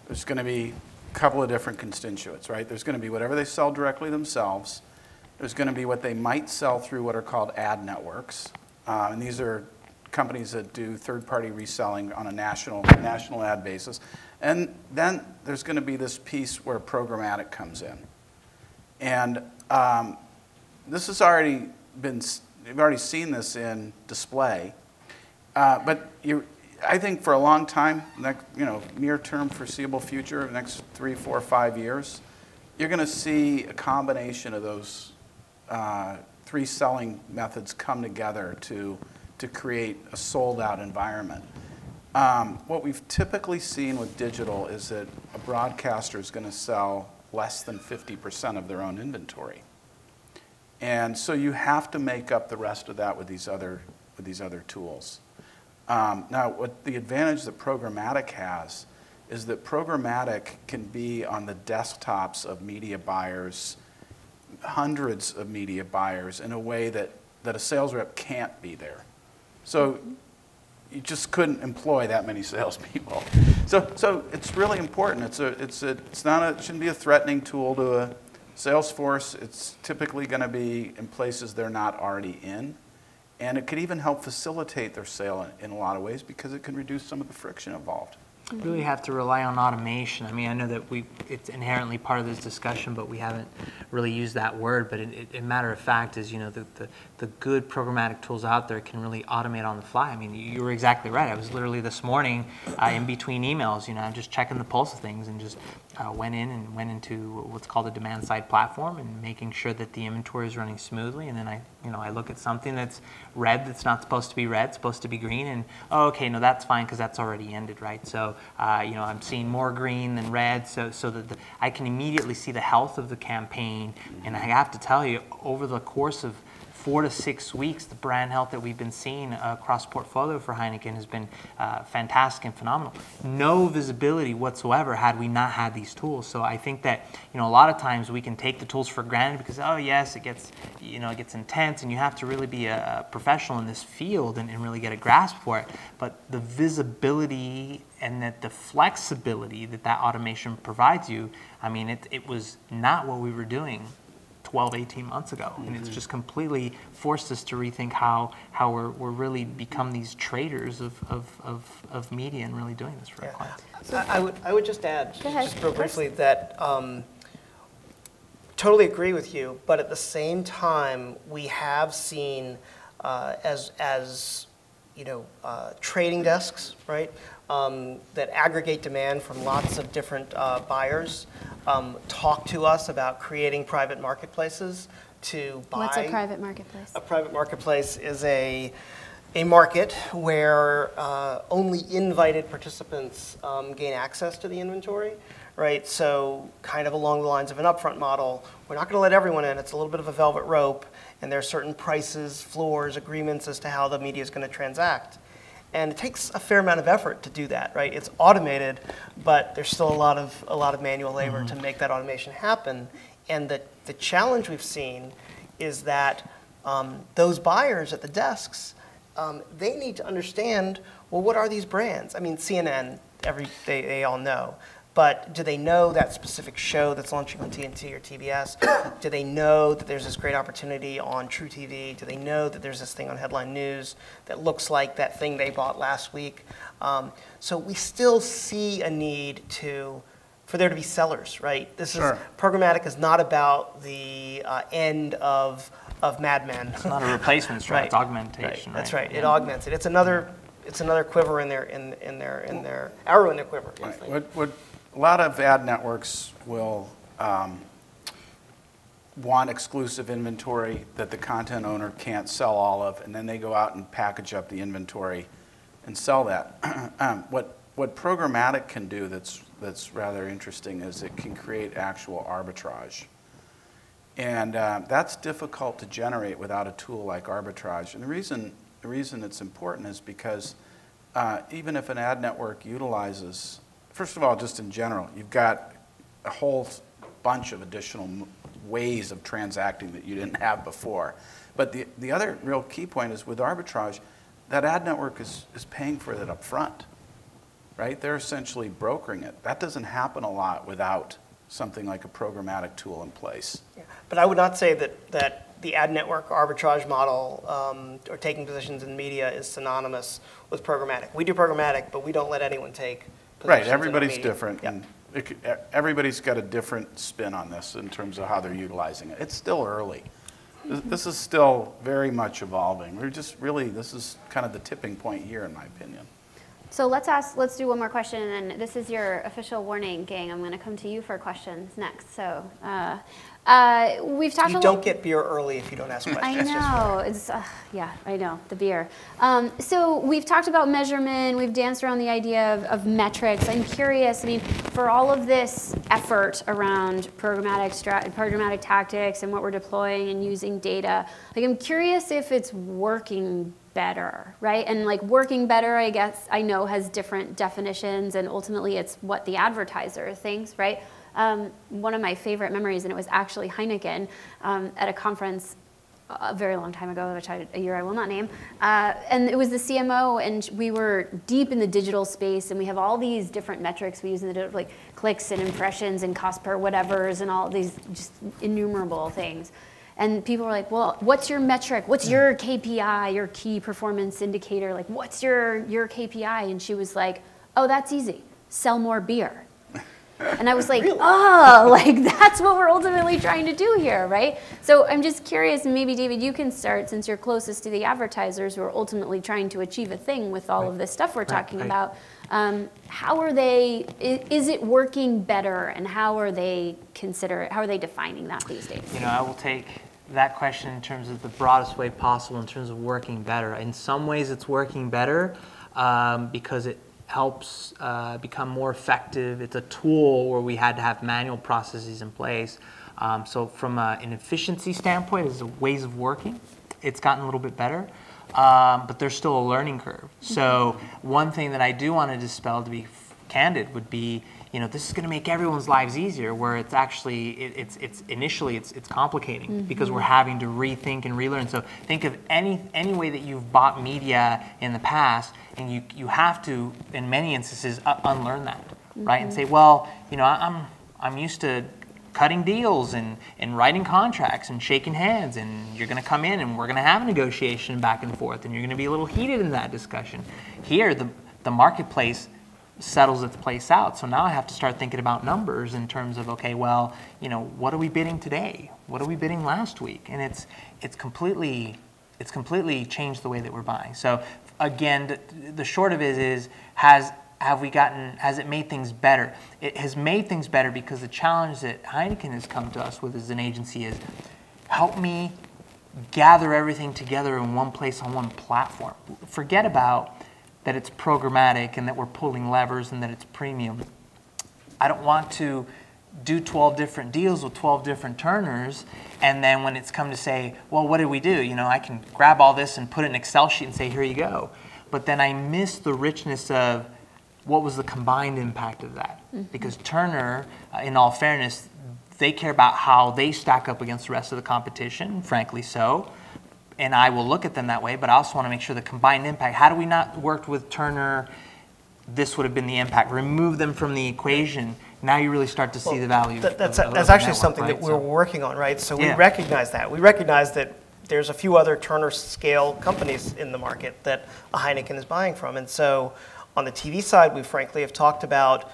there's going to be a couple of different constituents, right? There's going to be whatever they sell directly themselves. There's going to be what they might sell through what are called ad networks, and these are companies that do third-party reselling on a national ad basis. And then there's going to be this piece where programmatic comes in. And this has already been, you've already seen this in display. But I think for a long time, near-term foreseeable future, the next 3, 4, 5 years, you're going to see a combination of those 3 selling methods come together to create a sold-out environment. What we've typically seen with digital is that a broadcaster is going to sell less than 50% of their own inventory. And so you have to make up the rest of that with these other tools. Now, what the advantage that Programmatic has is that Programmatic can be on the desktops of media buyers, hundreds of media buyers, in a way that a sales rep can't be there. So you just couldn't employ that many salespeople. So it's really important. It shouldn't be a threatening tool to a sales force. It's typically going to be in places they're not already in. And it could even help facilitate their sale in a lot of ways because it can reduce some of the friction involved. You really have to rely on automation. I mean, I know that it's inherently part of this discussion, but we haven't really used that word. But a matter of fact is, the good programmatic tools out there can really automate on the fly. I mean, you were exactly right. I was literally this morning in between emails, just checking the pulse of things, and just went into what's called a demand side platform and making sure that the inventory is running smoothly. And then I look at something that's red that's not supposed to be red, it's supposed to be green, and okay, no, that's fine because that's already ended, right? So I'm seeing more green than red, so that I can immediately see the health of the campaign. And I have to tell you, over the course of 4 to 6 weeks, the brand health that we've been seeing across portfolio for Heineken has been fantastic and phenomenal. No visibility whatsoever had we not had these tools. So I think that a lot of times we can take the tools for granted because yes, it gets intense, and you have to really be a professional in this field and really get a grasp for it. But the visibility and the flexibility that automation provides you, I mean, it was not what we were doing 12, 18 months ago. And it's just completely forced us to rethink how we're really become these traders of media and really doing this for our clients. I would just add, just real Of course. briefly, that totally agree with you, but at the same time, we have seen as you know, trading desks, right, that aggregate demand from lots of different buyers, talk to us about creating private marketplaces to buy. What's a private marketplace? A private marketplace is a market where only invited participants gain access to the inventory, right? So kind of along the lines of an upfront model, we're not going to let everyone in. It's a little bit of a velvet rope, and there are certain prices, floors, agreements as to how the media is going to transact. And it takes a fair amount of effort to do that, right? It's automated, but there's still a lot of manual labor to make that automation happen. And the challenge we've seen is that those buyers at the desks, they need to understand, well, what are these brands? I mean, CNN, they all know. But do they know that specific show that's launching on TNT or TBS? Do they know that there's this great opportunity on True TV? Do they know that there's this thing on Headline News that looks like that thing they bought last week? So we still see a need for there to be sellers, right? This Sure. is programmatic is not about the end of Mad Men. It's not a replacement strategy, it's augmentation. Right. That's right. It augments it. It's another quiver in their arrow in their quiver. Yes, thank you. What a lot of ad networks will want exclusive inventory that the content owner can't sell all of, and then they go out and package up the inventory and sell that. What programmatic can do that's rather interesting is it can create actual arbitrage. And that's difficult to generate without a tool like arbitrage. And the reason it's important is because even if an ad network utilizes, first of all, just in general, you've got a whole bunch of additional ways of transacting that you didn't have before. But the other real key point is with arbitrage, that ad network is paying for it up front, right? They're essentially brokering it. That doesn't happen a lot without something like a programmatic tool in place. Yeah. But I would not say that the ad network arbitrage model or taking positions in media is synonymous with programmatic. We do programmatic, but we don't let anyone take positions. Right, in everybody's media. different. Yep. And everybody's got a different spin on this in terms of how they're utilizing it. It's still early. This is still very much evolving. This is kind of the tipping point here, in my opinion. So let's do one more question, and then this is your official warning, gang. I'm going to come to you for questions next. So we've talked You a don't get beer early if you don't ask questions. I know. It's yeah, I know, the beer. So we've talked about measurement. We've danced around the idea of metrics. I'm curious, I mean, for all of this effort around programmatic tactics and what we're deploying and using data, like I'm curious if it's working better, right? And like working better, I guess, I know has different definitions, and ultimately it's what the advertiser thinks, right? One of my favorite memories, and it was actually Heineken at a conference a very long time ago, a year I will not name, and it was the CMO, and we were deep in the digital space, and we have all these different metrics we use in the digital, like clicks and impressions and cost per whatevers and all these just innumerable things. And people were like, well, what's your metric? What's your KPI, your key performance indicator? Like, what's your KPI? And she was like, oh, that's easy. Sell more beer. And I was like, really? Oh, like that's what we're ultimately trying to do here, right? So I'm just curious, and maybe David, you can start since you're closest to the advertisers who are ultimately trying to achieve a thing with all of this stuff we're talking about. How are they, is it working better, and how are they defining that these days? You know, I will take that question in terms of the broadest way possible in terms of working better. In some ways it's working better because it helps become more effective. It's a tool where we had to have manual processes in place. So from an efficiency standpoint, as ways of working, it's gotten a little bit better. But there's still a learning curve. So one thing that I do want to dispel, to be candid, would be, you know, this is going to make everyone's lives easier, where it's actually, initially it's complicating because we're having to rethink and relearn. So think of any way that you've bought media in the past, and you have to, in many instances, unlearn that, right? And say, well, you know, I'm used to cutting deals and writing contracts and shaking hands, and you're going to come in and we're going to have a negotiation back and forth, and you're going to be a little heated in that discussion. Here, the marketplace settles its place out. So now I have to start thinking about numbers in terms of, okay, well, what are we bidding today? What are we bidding last week? And it's completely changed the way that we're buying. So again, the short of it is, has it made things better? It has made things better because the challenge that Heineken has come to us with as an agency is, help me gather everything together in one place on one platform. Forget about that it's programmatic and that we're pulling levers and that it's premium. I don't want to do 12 different deals with 12 different turners, and then when it's come to say, well, what did we do? I can grab all this and put it in an Excel sheet and say, here you go. But then I miss the richness of what was the combined impact of that. Mm-hmm. Because Turner, in all fairness, they care about how they stack up against the rest of the competition, frankly so. And I will look at them that way, but I also want to make sure the combined impact, had we not worked with Turner, this would have been the impact. Remove them from the equation, now you really start to see the value. That's actually something that we're working on, right? So we recognize that. We recognize that there's a few other Turner scale companies in the market that a Heineken is buying from. And so on the TV side, we frankly have talked about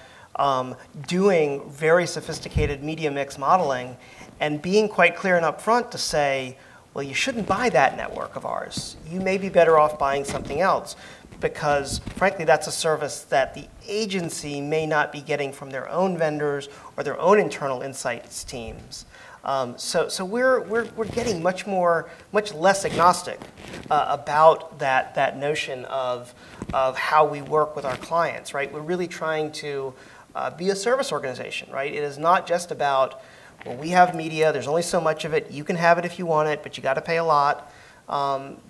doing very sophisticated media mix modeling and being quite clear and upfront to say, well, you shouldn't buy that network of ours. You may be better off buying something else, because frankly, that's a service that the agency may not be getting from their own vendors or their own internal insights teams. So we're getting much less agnostic about that notion of how we work with our clients, right? We're really trying to be a service organization, right? It is not just about, well, we have media, there's only so much of it, you can have it if you want it, but you got to pay a lot.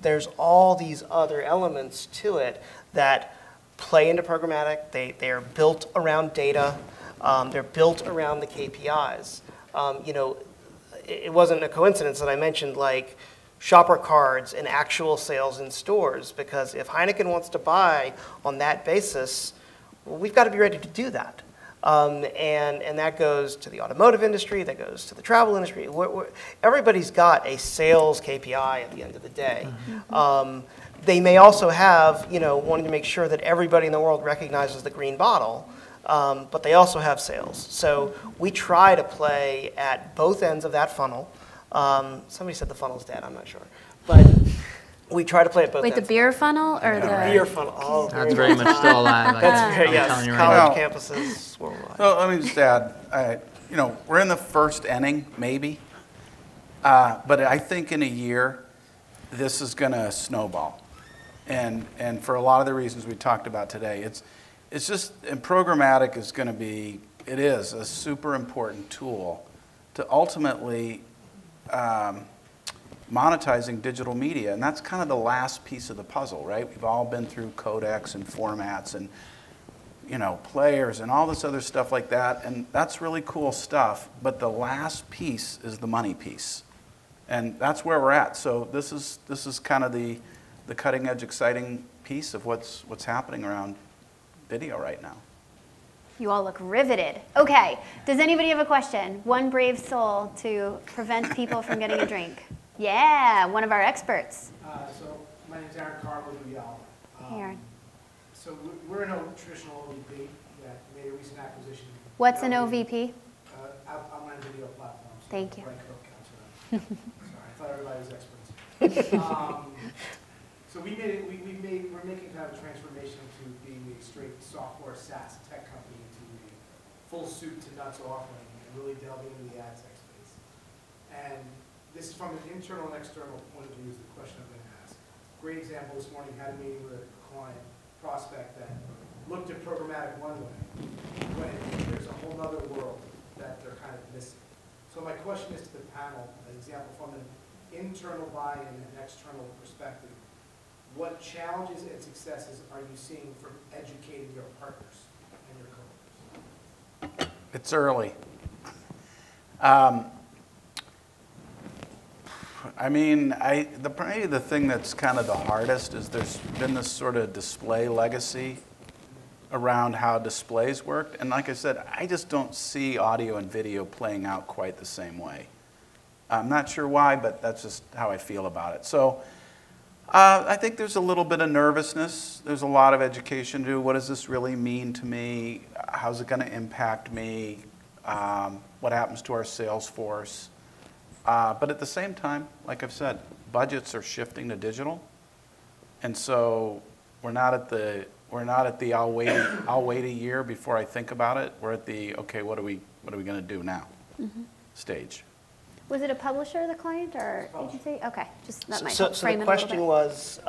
There's all these other elements to it that play into programmatic. They are built around data. They're built around the KPIs. It wasn't a coincidence that I mentioned like shopper cards and actual sales in stores, because if Heineken wants to buy on that basis, well, we've got to be ready to do that. And that goes to the automotive industry, that goes to the travel industry. Everybody's got a sales KPI at the end of the day. Mm-hmm. They may also have, wanting to make sure that everybody in the world recognizes the green bottle, but they also have sales. So we try to play at both ends of that funnel. Somebody said the funnel's dead, I'm not sure. But we try to play at both ends. Wait, the beer funnel or the beer funnel? Oh, that's very much still alive. Yes, college campuses worldwide. So let me just add, we're in the first inning, maybe, but I think in a year, this is going to snowball, and for a lot of the reasons we talked about today, it's just, and programmatic is going to be, it is a super important tool to ultimately monetizing digital media, and that's kind of the last piece of the puzzle, right? We've all been through codecs and formats and players and all this other stuff like that, and that's really cool stuff, but the last piece is the money piece, and that's where we're at. So this is kind of the cutting edge, exciting piece of what's happening around video right now. You all look riveted. Okay, does anybody have a question? One brave soul to prevent people from getting a drink. Yeah, one of our experts. So my name's Aaron Carl with UL. Hey, Aaron. So we're in a traditional OVP that made a recent acquisition. What's an OVP? Online video platform. So Thank you. Sorry, I thought everybody was experts. So we're making kind of a transformation to being a straight software SaaS tech company to a full soup to nuts offering and really delving into the ad tech space. And this is from an internal and external point of view is the question I'm going to ask. Great example this morning, had a meeting with a client prospect that looked at programmatic one way when there's a whole other world that they're kind of missing. So my question is to the panel, an example from an internal buy-in and an external perspective. What challenges and successes are you seeing from educating your partners and your coworkers? It's early. Probably the thing that's kind of the hardest is there's been this sort of display legacy around how displays worked. And like I said, I just don't see audio and video playing out quite the same way. I'm not sure why, but that's just how I feel about it. So I think there's a little bit of nervousness. There's a lot of education to do. What does this really mean to me? How's it going to impact me? What happens to our sales force? But at the same time, like I've said, budgets are shifting to digital. And so we're not at the I'll wait a year before I think about it. We're at the okay, what are we going to do now stage. Was it a publisher, the client, or agency? Okay, just that might So help frame the it a little question bit. was,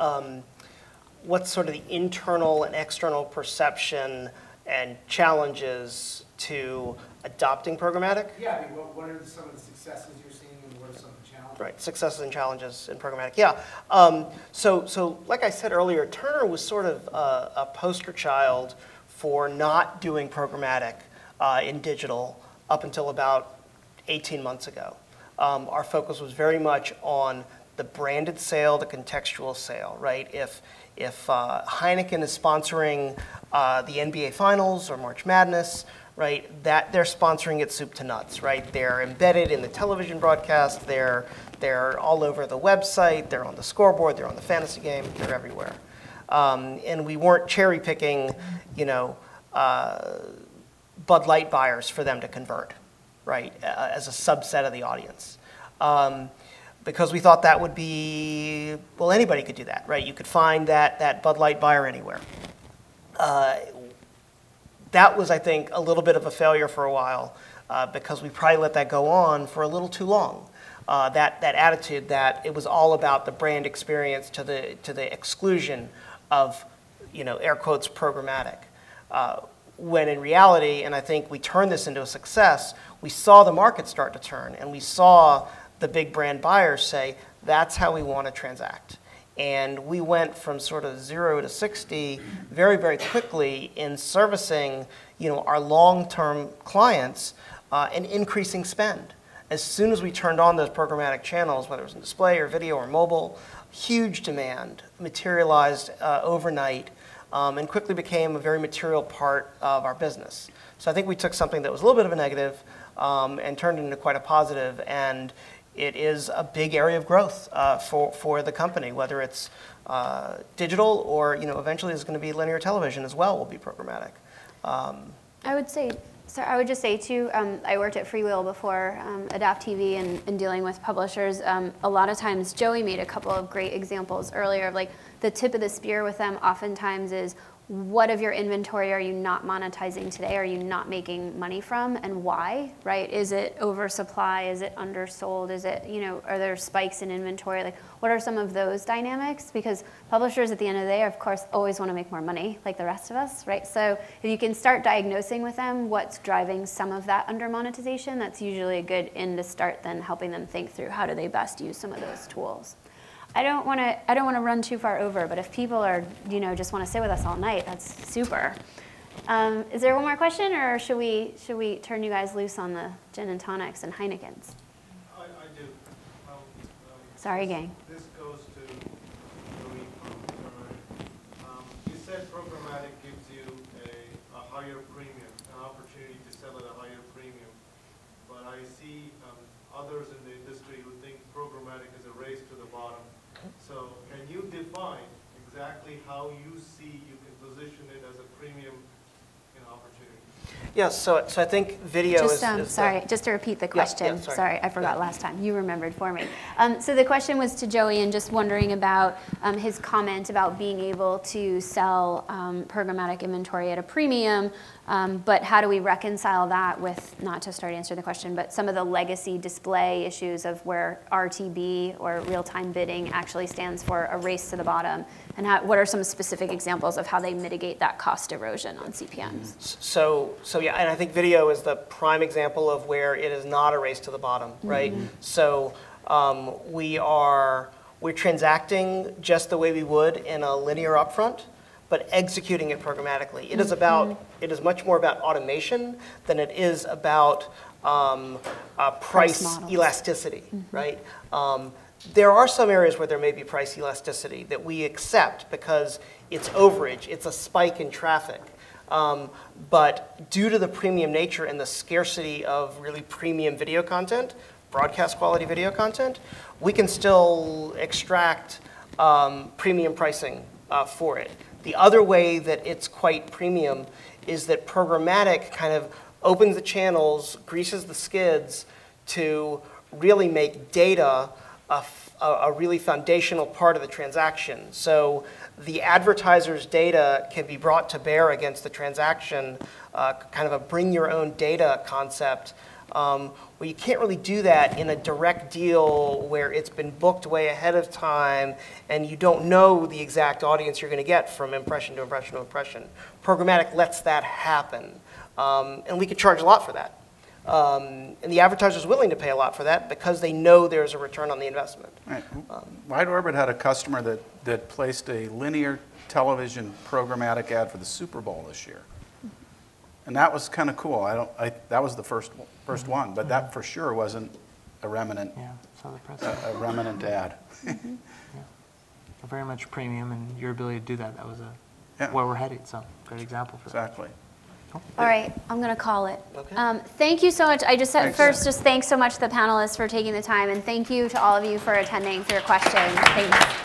what's sort of the internal and external perception and challenges to adopting programmatic? Yeah, I mean, what are some of the successes you're seeing and what are some of the challenges? Right, successes and challenges in programmatic. Yeah. So like I said earlier, Turner was sort of a poster child for not doing programmatic in digital up until about 18 months ago. Our focus was very much on the branded sale, the contextual sale, right? If Heineken is sponsoring the NBA Finals or March Madness, right, that they're sponsoring it soup to nuts, right? They're embedded in the television broadcast, they're all over the website, they're on the scoreboard, they're on the fantasy game, they're everywhere. And we weren't cherry picking, Bud Light buyers for them to convert, right, as a subset of the audience. Because we thought that would be, well, anybody could do that, right? You could find that Bud Light buyer anywhere. That was, I think, a little bit of a failure for a while because we probably let that go on for a little too long. That attitude that it was all about the brand experience to the exclusion of, air quotes, programmatic. When in reality, and I think we turned this into a success, we saw the market start to turn, and we saw the big brand buyers say, that's how we want to transact. And we went from sort of 0 to 60 very, very quickly in servicing, our long-term clients and increasing spend. As soon as we turned on those programmatic channels, whether it was in display or video or mobile, huge demand materialized overnight and quickly became a very material part of our business. So I think we took something that was a little bit of a negative and turned it into quite a positive, and it is a big area of growth for the company, whether it's digital or eventually it's going to be linear television as well will be programmatic. I would just say too, I worked at Freewheel before, Adapt TV and dealing with publishers. A lot of times, Joey made a couple of great examples earlier of like the tip of the spear with them oftentimes is what of your inventory are you not monetizing today? Are you not making money from, and why, right? Is it oversupply? Is it undersold? Is it, are there spikes in inventory? Like, what are some of those dynamics? Because publishers at the end of the day, of course, always want to make more money, like the rest of us, right? So if you can start diagnosing with them what's driving some of that under monetization, that's usually a good end to start then helping them think through how do they best use some of those tools. I don't want to run too far over, but if people are, just want to sit with us all night, that's super. Is there one more question, or should we turn you guys loose on the gin and tonics and Heinekens? I do. Sorry, gang. This goes to Louis from Turner. You said programmatic gives you a higher premium, an opportunity to sell at a higher premium. But I see others in the industry who think programmatic is a race to the bottom. So can you define exactly how you see you can position it as a premium opportunity? Yes, so I think video is sorry, just to repeat the question. sorry. Sorry, I forgot last time. You remembered for me. So the question was to Joey and just wondering about his comment about being able to sell programmatic inventory at a premium, but how do we reconcile that with, not to start answering the question, but some of the legacy display issues of where RTB or real-time bidding actually stands for a race to the bottom, and what are some specific examples of how they mitigate that cost erosion on CPMs? So yeah, and I think video is the prime example of where it is not a race to the bottom, right? So we're transacting just the way we would in a linear upfront, but executing it programmatically. It is it is much more about automation than it is about price elasticity, right? There are some areas where there may be price elasticity that we accept because it's overage, it's a spike in traffic. But due to the premium nature and the scarcity of really premium video content, broadcast quality video content, we can still extract premium pricing for it. The other way that it's quite premium is that programmatic kind of opens the channels, greases the skids to really make data a really foundational part of the transaction. So the advertiser's data can be brought to bear against the transaction, kind of a bring your own data concept. Well, you can't really do that in a direct deal where it's been booked way ahead of time and you don't know the exact audience you're going to get from impression to impression to impression. Programmatic lets that happen, and we could charge a lot for that. And the advertiser's willing to pay a lot for that because they know there's a return on the investment. Right. Wide Orbit had a customer that placed a linear television programmatic ad for the Super Bowl this year. And that was kind of cool. That was the first one, but that for sure wasn't a remnant. Yeah, saw the press. A remnant ad. Yeah. Very much premium, and your ability to do that, that was Yeah. where we're headed. So, great example for that. Exactly. All right, I'm going to call it. Okay. Thank you so much. I just said Thanks. first, just thanks so much to the panelists for taking the time, and thank you to all of you for attending, for your questions. Thanks.